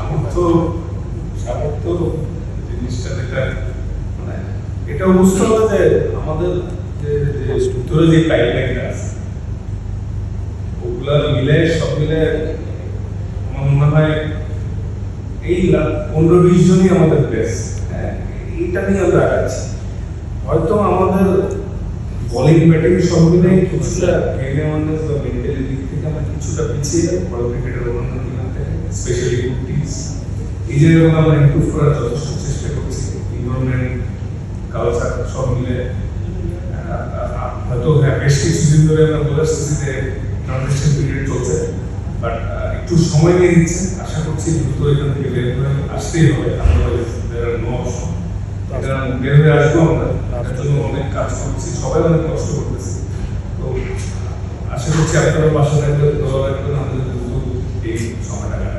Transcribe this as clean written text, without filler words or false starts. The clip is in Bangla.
সামর্থ্য সামর্থ্য জিনিসটা যেটা মানে এটা বুঝতে হবে যে আমাদের যে ভিতরে যে গাইডলাইনটা আছে ওগুলা মিলে সব মিলে আমার মনে হয় এই 15-20 জনই আমাদের বেস্ট। হ্যাঁ, এইটা নিয়ে আমরা আগাচ্ছি। হয়তো আমাদের বোলিং ব্যাটিং সব মিলে কিছুটা গেমে ওয়ার্নেস বা মেন্টালি দিক থেকে আমরা কিছুটা পিছিয়ে বড় ক্রিকেটের অন্যান্য টিমের থেকে, স্পেশালি গুড টিমস। এই জায়গাগুলো আমরা ইমপ্রুভ করার যথেষ্ট চেষ্টা করছি। ইনভারনমেন্ট, কালচার সব মিলে হয়তো বেশ কিছুদিন ধরে আমরা বলে আসতেছি যে ট্রানজিশন পিরিয়ড চলছে, বাট একটু সময় নিয়ে দিচ্ছে। আশা করছি দ্রুত এখান থেকে বের হয়ে আসতেই হবে। এটা বের হয়ে আসবো আমরা, তার জন্য অনেক কাজ করছি, সবাই অনেক কষ্ট করতেছি। তো আশা করছি আপনারা পাশে থাকবেন, দোয়া রাখবেন, আমাদের দ্রুত এই সময়টা